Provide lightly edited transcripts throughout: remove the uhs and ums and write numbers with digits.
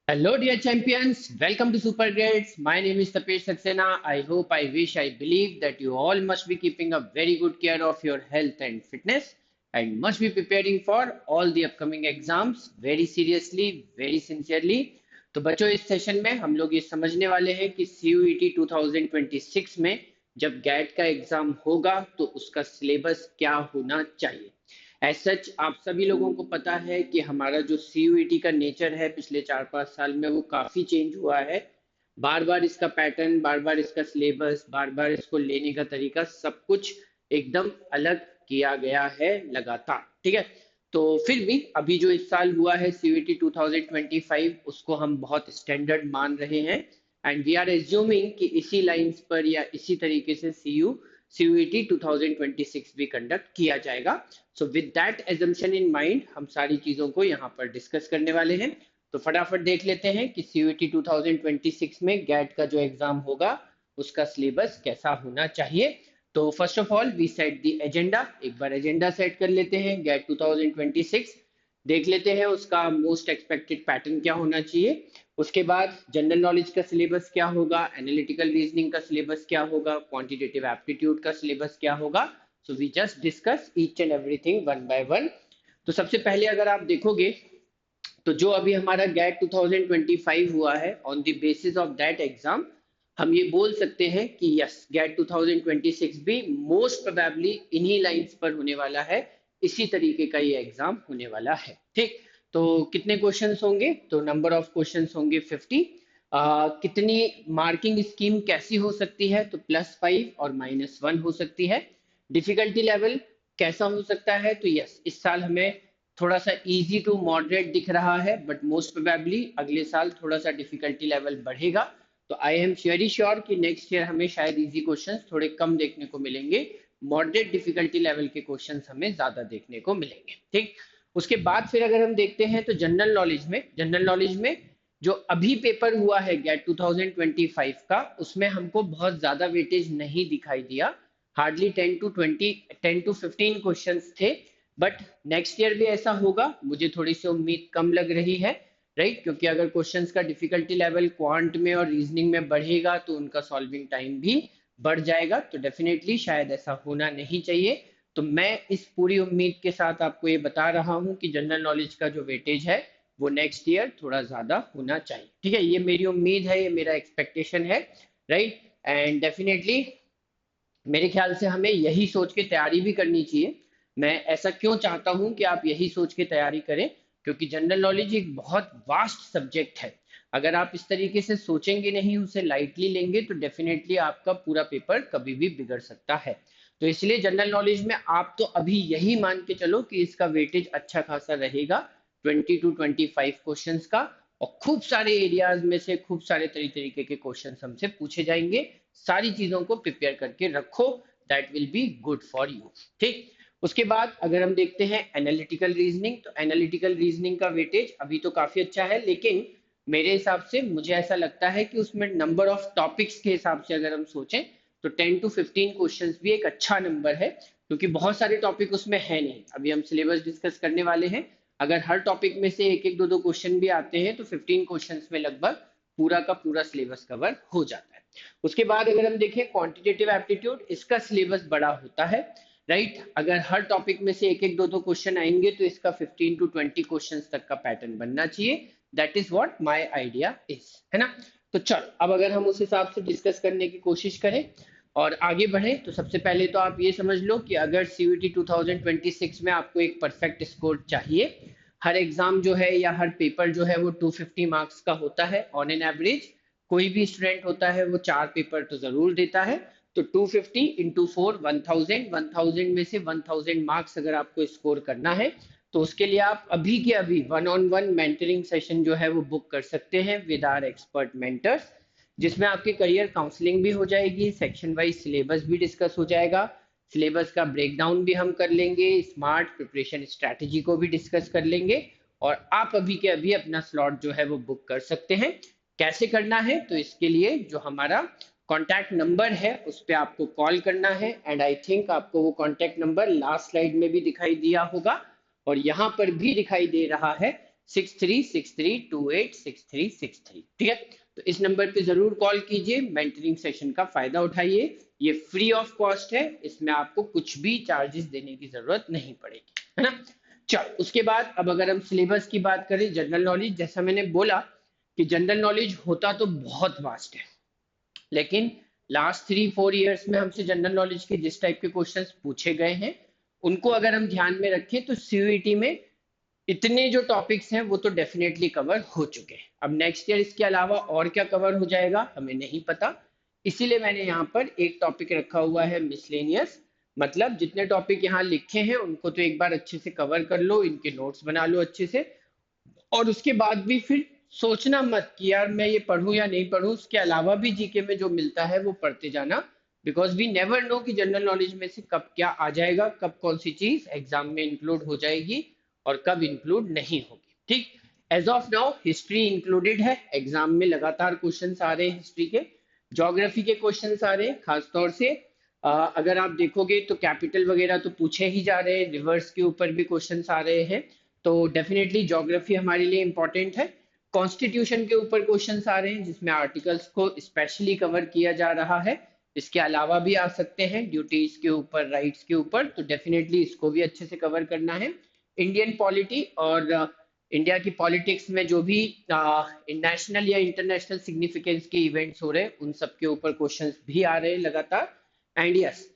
Hello, dear champions. Welcome to Super Grades. My name is Tapesh Saxena. I hope, I wish, I believe that you all must be keeping a very good care of your health and fitness and must be preparing for all the upcoming exams very seriously, very sincerely. तो बच्चों इस session में हम लोग ये समझने वाले हैं कि CUET 2026 में जब गैट का एग्जाम होगा तो उसका सिलेबस क्या होना चाहिए। एज सच आप सभी लोगों को पता है कि हमारा जो सीयूईटी का नेचर है पिछले 4-5 साल में वो काफी चेंज हुआ है। बार बार इसका पैटर्न, बार बार इसका सिलेबस, बार बार इसको लेने का तरीका, सब कुछ एकदम अलग किया गया है लगातार। ठीक है, तो फिर भी अभी जो इस साल हुआ है सीयूईटी 2025 उसको हम बहुत स्टैंडर्ड मान रहे हैं एंड वी आर एज्यूमिंग कि इसी लाइंस पर या इसी तरीके से सीयूईटी 2026 भी कंडक्ट किया जाएगा। So with that assumption in mind हम सारी चीजों को यहाँ पर डिस्कस करने वाले हैं। तो फटाफट देख लेते हैं कि सीयूईटी 2026 में गैट का जो एग्जाम होगा उसका सिलेबस कैसा होना चाहिए। तो first of all we set the agenda. एक बार एजेंडा सेट कर लेते हैं गैट 2026। देख लेते हैं उसका मोस्ट एक्सपेक्टेड पैटर्न क्या होना चाहिए। उसके बाद जनरल नॉलेज का सिलेबस क्या होगा, एनालिटिकल रीजनिंग का सिलेबस क्या होगा, क्वांटिटेटिव एप्टीट्यूड का सिलेबस क्या होगा। So we just discuss each and everything one by one. तो सबसे पहले अगर आप देखोगे तो जो अभी हमारा गैट 2025 हुआ है, on the basis of that exam हम ये बोल सकते हैं कि यस गैट 2026 भी मोस्ट प्रोबेबली इन्हीं लाइंस पर होने वाला है, इसी तरीके का ये एग्जाम होने वाला है। ठीक, तो कितने क्वेश्चंस होंगे, तो नंबर ऑफ क्वेश्चंस होंगे 50। कितनी मार्किंग स्कीम कैसी हो सकती है, तो +5 और -1 हो सकती है। डिफिकल्टी लेवल कैसा हो सकता है, तो यस इस साल हमें थोड़ा सा इजी टू मॉडरेट दिख रहा है बट मोस्ट प्रोबेबली अगले साल थोड़ा सा डिफिकल्टी लेवल बढ़ेगा। तो आई एम श्योरी श्योर कि नेक्स्ट ईयर हमें शायद इजी क्वेश्चंस थोड़े कम देखने को मिलेंगे, मॉडरेट डिफिकल्टी लेवल के क्वेश्चंस हमें ज्यादा देखने को मिलेंगे। ठीक, उसके बाद फिर अगर हम देखते हैं तो जनरल नॉलेज में जो अभी पेपर हुआ है गैट 2025 का, उसमें हमको बहुत ज्यादा वेटेज नहीं दिखाई दिया। हार्डली 10 to 15 क्वेश्चंस थे। बट नेक्स्ट ईयर भी ऐसा होगा मुझे थोड़ी सी उम्मीद कम लग रही है, राइट, क्योंकि अगर क्वेश्चंस का डिफिकल्टी लेवल क्वांट में और रीजनिंग में बढ़ेगा तो उनका सॉल्विंग टाइम भी बढ़ जाएगा। तो डेफिनेटली शायद ऐसा होना नहीं चाहिए। तो मैं इस पूरी उम्मीद के साथ आपको ये बता रहा हूँ कि जनरल नॉलेज का जो वेटेज है वो नेक्स्ट ईयर थोड़ा ज्यादा होना चाहिए। ठीक है, ये मेरी उम्मीद है, ये मेरा एक्सपेक्टेशन है, राइट। एंड डेफिनेटली मेरे ख्याल से हमें यही सोच के तैयारी भी करनी चाहिए। मैं ऐसा क्यों चाहता हूं कि आप यही सोच के तैयारी करें, क्योंकि जनरल नॉलेज एक बहुत वास्ट सब्जेक्ट है। अगर आप इस तरीके से सोचेंगे नहीं, उसे लाइटली लेंगे, तो डेफिनेटली आपका पूरा पेपर कभी भी बिगड़ सकता है। तो इसलिए जनरल नॉलेज में आप तो अभी यही मान के चलो कि इसका वेटेज अच्छा खासा रहेगा, 20 to 25 क्वेश्चंस का। और खूब सारे एरियाज में से खूब सारे तरीके के क्वेश्चंस हमसे पूछे जाएंगे। सारी चीजों को प्रिपेयर करके रखो, that will be good for you. ठीक, उसके बाद अगर हम देखते हैं एनालिटिकल रीजनिंग, तो एनालिटिकल रीजनिंग का वेटेज अभी तो काफी अच्छा है, लेकिन मेरे हिसाब से मुझे ऐसा लगता है कि उसमें नंबर ऑफ टॉपिक्स के हिसाब से अगर हम सोचें तो 10 to 15 क्वेश्चंस भी एक अच्छा नंबर है, क्योंकि बहुत सारे टॉपिक उसमें है नहीं। अभी हम सिलेबस डिस्कस करने वाले हैं, अगर हर टॉपिक में से एक एक दो दो क्वेश्चन भी आते हैं तो 15 क्वेश्चंस में लगभग पूरा का पूरा सिलेबस कवर हो जाता है। उसके बाद अगर हम देखें क्वांटिटेटिव एप्टीट्यूड, इसका सिलेबस बड़ा होता है, राइट। अगर हर टॉपिक में से एक एक दो दो क्वेश्चन आएंगे तो इसका 15 to 20 क्वेश्चन तक का पैटर्न बनना चाहिए। That is what my idea is, है ना। तो चल अब अगर हम उस हिसाब से डिस्कस करने की कोशिश करें और आगे बढ़े, तो सबसे पहले तो आप ये समझ लो कि अगर सीयूईटी 2026 में आपको एक परफेक्ट स्कोर चाहिए, हर एग्जाम जो है या हर पेपर जो है वो 250 मार्क्स का होता है ऑन एन एवरेज। कोई भी स्टूडेंट होता है वो 4 पेपर तो जरूर देता है। तो 250 इंटू 4 1000, 1000 में से 1000 मार्क्स अगर आपको स्कोर करना है तो उसके लिए आप अभी के अभी 1-on-1 मेंटरिंग सेशन जो है वो बुक कर सकते हैं विद आवर एक्सपर्ट मेंटर्स, जिसमें आपकी करियर काउंसलिंग भी हो जाएगी, सेक्शन वाइज सिलेबस भी डिस्कस हो जाएगा, सिलेबस का ब्रेकडाउन भी हम कर लेंगे, स्मार्ट प्रिपरेशन स्ट्रैटेजी को भी डिस्कस कर लेंगे, और आप अभी के अभी अपना स्लॉट जो है वो बुक कर सकते हैं। कैसे करना है, तो इसके लिए जो हमारा कॉन्टैक्ट नंबर है उस पर आपको कॉल करना है, एंड आई थिंक आपको वो कॉन्टैक्ट नंबर लास्ट स्लाइड में भी दिखाई दिया होगा और यहाँ पर भी दिखाई दे रहा है। 6363286363। ठीक है, तो इस नंबर पे जरूर कॉल कीजिए, मेंटरिंग सेशन का फायदा उठाइए। ये फ्री ऑफ कॉस्ट है, इसमें आपको कुछ भी चार्जेस देने की जरूरत नहीं पड़ेगी, है ना। चलो उसके बाद अब अगर हम सिलेबस की बात करें, जनरल नॉलेज, जैसा मैंने बोला कि जनरल नॉलेज होता तो बहुत वास्ट है, लेकिन लास्ट 3-4 इयर्स में हमसे जनरल नॉलेज के जिस टाइप के क्वेश्चंस पूछे गए हैं, उनको अगर हम ध्यान में रखें तो सीयूईटी में इतने जो टॉपिक्स हैं वो तो डेफिनेटली कवर हो चुके हैं। अब नेक्स्ट ईयर इसके अलावा और क्या कवर हो जाएगा हमें नहीं पता, इसीलिए मैंने यहाँ पर एक टॉपिक रखा हुआ है मिसलेनियस। मतलब जितने टॉपिक यहाँ लिखे हैं उनको तो एक बार अच्छे से कवर कर लो, इनके नोट्स बना लो अच्छे से, और उसके बाद भी फिर सोचना मत कि यार मैं ये पढ़ूं या नहीं पढ़ूं, उसके अलावा भी जीके में जो मिलता है वो पढ़ते जाना, बिकॉज वी नेवर नो कि जनरल नॉलेज में से कब क्या आ जाएगा, कब कौन सी चीज एग्जाम में इंक्लूड हो जाएगी और कब इंक्लूड नहीं होगी। ठीक, as of now history included है, एग्जाम में लगातार क्वेश्चन आ रहे हैं हिस्ट्री के, ज्योग्राफी के क्वेश्चन आ रहे हैं खासतौर से। अगर आप देखोगे तो कैपिटल वगैरह तो पूछे ही जा रहे हैं, रिवर्स के ऊपर भी क्वेश्चन आ रहे हैं, तो डेफिनेटली ज्योग्राफी हमारे लिए इंपॉर्टेंट है। कॉन्स्टिट्यूशन के ऊपर क्वेश्चंस आ रहे हैं जिसमें आर्टिकल्स को स्पेशली कवर किया जा रहा है, इसके अलावा भी आ सकते हैं ड्यूटीज के ऊपर, राइट्स के ऊपर, तो डेफिनेटली इसको भी अच्छे से कवर करना है। इंडियन पॉलिटी और इंडिया की पॉलिटिक्स में जो भी नेशनल या इंटरनेशनल सिग्निफिकेंस के इवेंट्स हो रहे हैं उन सब के ऊपर क्वेश्चंस भी आ रहे हैं लगातार। एंड यस,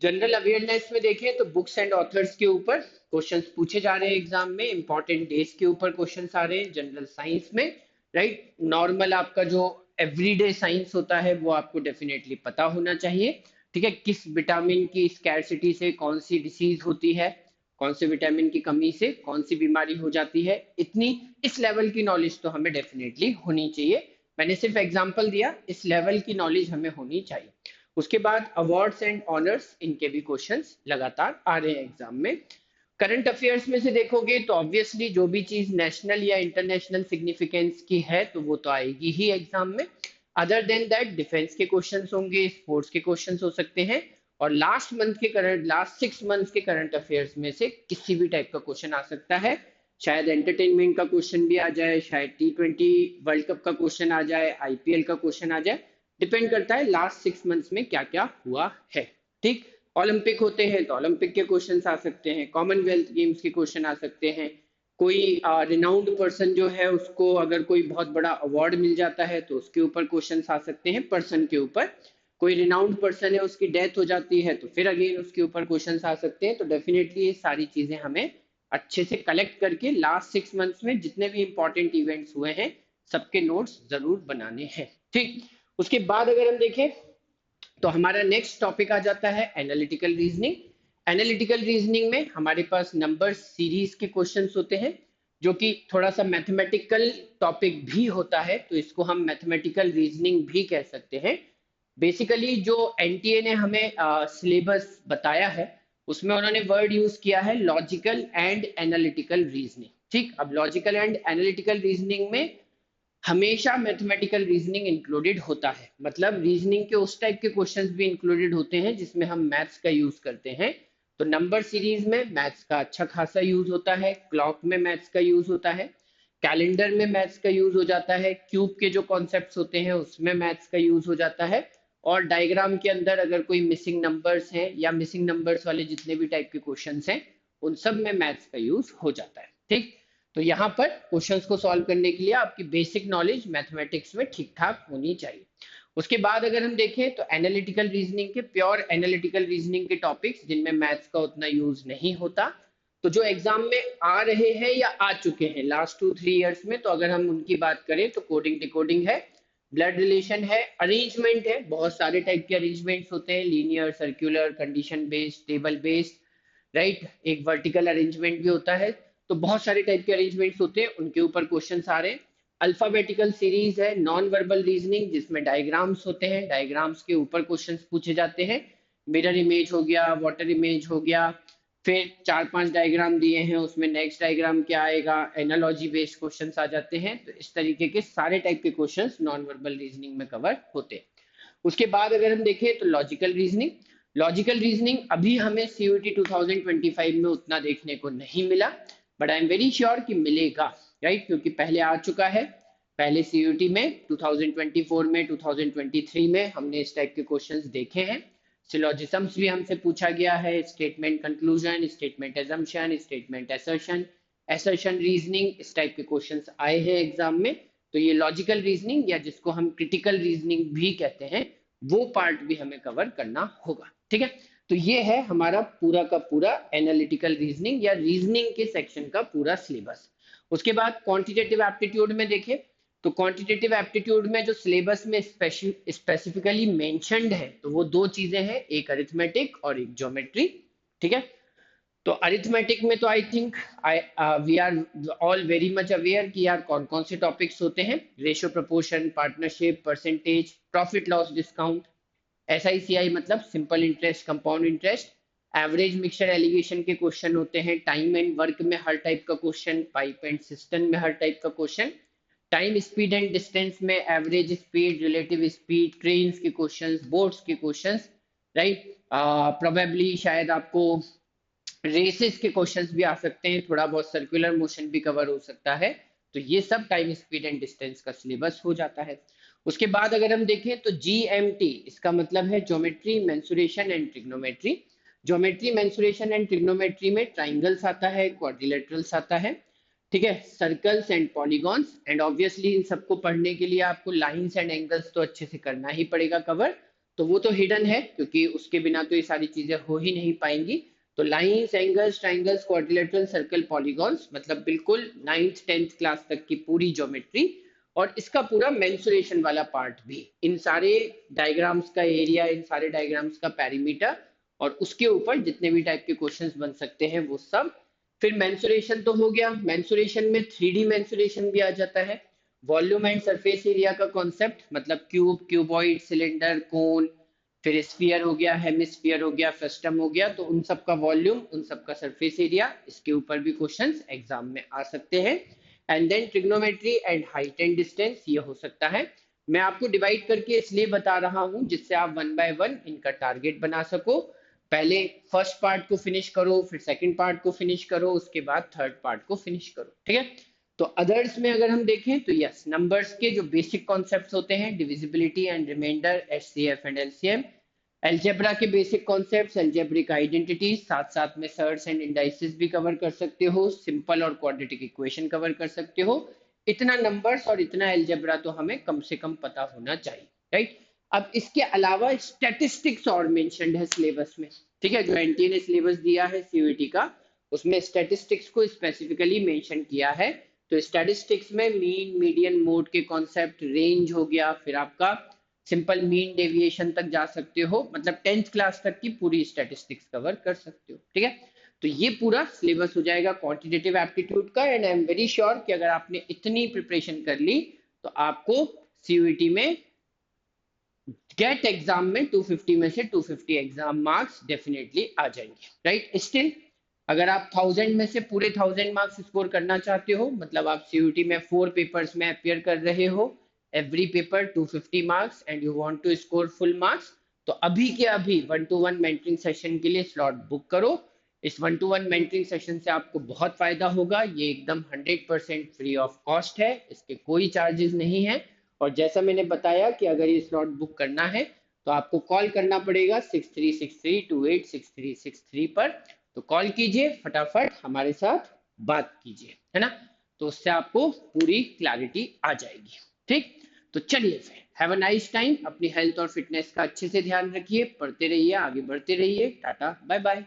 जनरल अवेयरनेस में देखें तो बुक्स एंड ऑथर्स के ऊपर क्वेश्चंस पूछे जा रहे हैं एग्जाम में, इंपॉर्टेंट डेज के ऊपर क्वेश्चंस आ रहे हैं जनरल साइंस में, राइट। नॉर्मल आपका जो एवरीडे साइंस होता है वो आपको डेफिनेटली पता होना चाहिए। ठीक है, किस विटामिन की स्कैरसिटी से कौन सी डिसीज होती है, कौन से विटामिन की कमी से कौन सी बीमारी हो जाती है, इतनी इस लेवल की नॉलेज तो हमें डेफिनेटली होनी चाहिए। मैंने सिर्फ एग्जांपल दिया, इस लेवल की नॉलेज हमें होनी चाहिए। उसके बाद अवार्ड्स एंड ऑनर्स, इनके भी क्वेश्चंस लगातार आ रहे हैं एग्जाम में। करंट अफेयर्स में से देखोगे तो ऑब्वियसली जो भी चीज नेशनल या इंटरनेशनल सिग्निफिकेंस की है तो वो तो आएगी ही एग्जाम में। अदर देन दैट डिफेंस के क्वेश्चंस होंगे, स्पोर्ट्स के क्वेश्चंस हो सकते हैं, और लास्ट 6 मंथ्स के करंट अफेयर्स में से किसी भी टाइप का क्वेश्चन आ सकता है। शायद एंटरटेनमेंट का क्वेश्चन भी आ जाए, शायद T20 वर्ल्ड कप का क्वेश्चन आ जाए, आईपीएल का क्वेश्चन आ जाए, डिपेंड करता है लास्ट 6 मंथ्स में क्या क्या हुआ है। ठीक, ओलंपिक होते हैं तो ओलंपिक के क्वेश्चन आ सकते हैं, कॉमनवेल्थ गेम्स के क्वेश्चन आ सकते हैं, कोई रिनाउंड पर्सन जो है उसको अगर कोई बहुत बड़ा अवार्ड मिल जाता है तो उसके ऊपर क्वेश्चन आ सकते हैं, पर्सन के ऊपर। कोई रिनाउंड पर्सन है उसकी डेथ हो जाती है तो फिर अगेन उसके ऊपर क्वेश्चन आ सकते हैं। तो डेफिनेटली ये सारी चीजें हमें अच्छे से कलेक्ट करके लास्ट 6 मंथ्स में जितने भी इंपॉर्टेंट इवेंट्स हुए हैं सबके नोट्स जरूर बनाने हैं। ठीक, उसके बाद अगर हम देखें तो हमारा नेक्स्ट टॉपिक आ जाता है एनालिटिकल रीजनिंग। एनालिटिकल रीजनिंग में हमारे पास नंबर सीरीज के क्वेश्चंस होते हैं जो कि थोड़ा सा मैथमेटिकल टॉपिक भी होता है, तो इसको हम मैथमेटिकल रीजनिंग भी कह सकते हैं। बेसिकली जो एनटीए ने हमें सिलेबस बताया है उसमें उन्होंने वर्ड यूज किया है लॉजिकल एंड एनालिटिकल रीजनिंग। ठीक, अब लॉजिकल एंड एनालिटिकल रीजनिंग में हमेशा मैथमेटिकल रीजनिंग इंक्लूडेड होता है, मतलब रीजनिंग के उस टाइप के क्वेश्चंस भी इंक्लूडेड होते हैं जिसमें हम मैथ्स का यूज करते हैं। तो नंबर सीरीज में मैथ्स का अच्छा खासा यूज होता है, क्लॉक में मैथ्स का यूज होता है, कैलेंडर में मैथ्स का यूज हो जाता है, क्यूब के जो कॉन्सेप्ट्स होते हैं उसमें मैथ्स का यूज हो जाता है, और डायग्राम के अंदर अगर कोई मिसिंग नंबर्स हैं या मिसिंग नंबर्स वाले जितने भी टाइप के क्वेश्चंस हैं उन सब में मैथ्स का यूज हो जाता है। ठीक, तो यहाँ पर क्वेश्चंस को सॉल्व करने के लिए आपकी बेसिक नॉलेज मैथमेटिक्स में ठीक ठाक होनी चाहिए। उसके बाद अगर हम देखें तो एनालिटिकल रीजनिंग के, प्योर एनालिटिकल रीजनिंग के टॉपिक्स जिनमें मैथ्स का उतना यूज नहीं होता, तो जो एग्जाम में आ रहे हैं या आ चुके हैं लास्ट 2-3 इयर्स में, तो अगर हम उनकी बात करें तो कोडिंग डिकोडिंग है, ब्लड रिलेशन है, अरेंजमेंट है, बहुत सारे टाइप के अरेंजमेंट्स होते हैं, linear, circular, condition based, table based, right, एक वर्टिकल अरेंजमेंट भी होता है, तो बहुत सारे टाइप के अरेंजमेंट्स होते हैं, उनके ऊपर क्वेश्चंस आ रहे हैं। अल्फाबेटिकल सीरीज है, नॉन वर्बल रीजनिंग जिसमें डायग्राम्स होते हैं, डायग्राम्स के ऊपर क्वेश्चंस पूछे जाते हैं, मिरर इमेज हो गया, वाटर इमेज हो गया, फिर 4-5 डायग्राम दिए हैं उसमें नेक्स्ट डायग्राम क्या आएगा, एनालॉजी बेस्ड क्वेश्चंस आ जाते हैं। तो इस तरीके के सारे टाइप के क्वेश्चंस नॉन वर्बल रीजनिंग में कवर होते हैं। उसके बाद अगर हम देखें तो लॉजिकल रीजनिंग, लॉजिकल रीजनिंग अभी हमें सीयूईटी 2025 में उतना देखने को नहीं मिला, but I am very sure कि मिलेगा, राइट, क्योंकि पहले आ चुका है। पहले सीयूटी में 2024 में, 2023 में हमने इस टाइप के क्वेश्चंस देखे हैं। सिलोजिज्म्स भी हमसे पूछा गया है, statement conclusion, statement assumption, statement assertion, assertion reasoning, इस टाइप के क्वेश्चंस आए हैं एग्जाम में। तो ये लॉजिकल रीजनिंग या जिसको हम क्रिटिकल रीजनिंग भी कहते हैं, वो पार्ट भी हमें कवर करना होगा, ठीक है। तो ये है हमारा पूरा का पूरा एनालिटिकल रीजनिंग या रीजनिंग के सेक्शन का पूरा सिलेबस। उसके बाद क्वांटिटेटिव एप्टीट्यूड में देखें, तो क्वांटिटेटिव एप्टीट्यूड में जो सिलेबस में स्पेसिफिकली मेंशन्ड है, तो वो दो चीजें हैं, एक अरिथमेटिक और एक ज्योमेट्री, ठीक है। तो अरिथमेटिक में तो I think we are all very much aware कि यार कौन कौन से टॉपिक्स होते हैं। Ratio, proportion, partnership, percentage, profit loss discount, SICI मतलब simple interest, compound interest, average, mixture, alligation के क्वेश्चन होते हैं। टाइम एंड वर्क में हर टाइप का क्वेश्चन, पाइप एंड सिस्टम में हर टाइप का question, time, speed and distance में average speed, relative speed, trains के क्वेश्चंस, बोट्स के क्वेश्चंस, राइट। प्रोबेबली शायद आपको रेसेस के क्वेश्चंस भी आ सकते हैं, थोड़ा बहुत सर्कुलर मोशन भी कवर हो सकता है। तो ये सब टाइम, स्पीड एंड डिस्टेंस का सिलेबस हो जाता है। उसके बाद अगर हम देखें तो GMT, इसका मतलब है geometry, mensuration and trigonometry. Geometry, mensuration and trigonometry में ट्राइंगल्स आता है, क्वाड्रिलेटरल्स आता है, ठीक है, circles and polygons, and obviously इन सबको पढ़ने के लिए आपको लाइंस एंड एंगल्स तो अच्छे से करना ही पड़ेगा कवर। तो वो तो हिडन है, क्योंकि उसके बिना तो ये सारी चीजें हो ही नहीं पाएंगी। तो lines, angles, triangles, quadrilateral, circle, polygons, मतलब बिल्कुल 9th 10th क्लास तक की पूरी ज्योमेट्री, और इसका पूरा मेंसुरेशन वाला पार्ट भी, इन सारे डायग्राम्स का एरिया, इन सारे डायग्राम्स का पेरीमीटर, और उसके ऊपर जितने भी टाइप के क्वेश्चंस बन सकते हैं वो सब। फिर मेंसुरेशन तो हो गया, मेंसुरेशन में 3D मेंसुरेशन भी आ जाता है, वॉल्यूम एंड सरफेस एरिया का कॉन्सेप्ट, मतलब क्यूब, क्यूबॉइड, सिलेंडर, कोन, फिर स्फीयर हो गया, हेमिस्फीयर हो गया, फ्रस्टम हो गया, तो उन सब का वॉल्यूम, उन सब का सरफेस एरिया, इसके ऊपर भी क्वेश्चंस एग्जाम में आ सकते हैं। And then trigonometry and height and distance, ये हो सकता है। मैं आपको डिवाइड करके इसलिए बता रहा हूं जिससे आप वन बाय वन इनका टारगेट बना सको। पहले फर्स्ट पार्ट को फिनिश करो, फिर सेकंड पार्ट को फिनिश करो, उसके बाद थर्ड पार्ट को फिनिश करो, ठीक है। तो अदर्स में अगर हम देखें तो यस, नंबर्स के जो बेसिक कॉन्सेप्ट्स होते हैं, divisibility and remainder, HCF and LCM, algebra के बेसिक कॉन्सेप्ट्स, अलजेब्रिक आइडेंटिटीज, साथ साथ में सर्ट्स एंड इंडाइसेस भी कवर कर सकते हो, सिंपल और क्वाड्रेटिक इक्वेशन कवर कर सकते हो। इतना नंबर्स और इतना अलजेब्रा तो हमें कम से कम पता होना चाहिए, राइट। अब इसके अलावा स्टैटिस्टिक्स और मेंशन्ड है सिलेबस में, ठीक है, जो एनटीए ने सिलेबस दिया है सीयूईटी का, उसमें स्टैटिस्टिक्स को स्पेसिफिकली मेंशन किया है। तो स्टैटिस्टिक्स में मीन, मीडियन, मोड के कॉन्सेप्ट, रेंज हो गया, फिर आपका सिंपल मीन डेविएशन तक जा सकते हो, मतलब 10th क्लास तक की पूरी स्टैटिस्टिक्स कवर कर सकते हो, ठीक है। तो ये पूरा सिलेबस हो जाएगा क्वांटिटेटिव एप्टीट्यूड का, and I am very sure कि अगर आपने इतनी प्रिपरेशन कर ली तो आपको सीयूईटी में गेट एग्जाम में 250 में से 250 एग्जाम मार्क्स डेफिनेटली आ जाएंगे, राइट। स्टिल अगर आप 1000 में से पूरे 1000 मार्क्स स्कोर करना चाहते हो, मतलब आप सीयूटी में 4 पेपर्स में अपियर कर रहे हो, every paper 250 marks, and you want to score full marks, तो अभी के अभी 1-to-1 मेंटरिंग सेशन के लिए स्लॉट बुक करो। इस 1-to-1 मेंटरिंग सेशन से आपको बहुत फायदा होगा, ये एकदम 100% फ्री ऑफ कॉस्ट है, इसके कोई चार्जेस नहीं है। और जैसा मैंने बताया कि अगर ये स्लॉट बुक करना है तो आपको कॉल करना पड़ेगा 6363286363 पर। तो कॉल कीजिए, फटाफट हमारे साथ बात कीजिए, है ना। तो उससे आपको पूरी क्लैरिटी आ जाएगी, ठीक। तो चलिए फिर, हैव अ नाइस टाइम, अपनी हेल्थ और फिटनेस का अच्छे से ध्यान रखिए, पढ़ते रहिए, आगे बढ़ते रहिए, टाटा बाय बाय।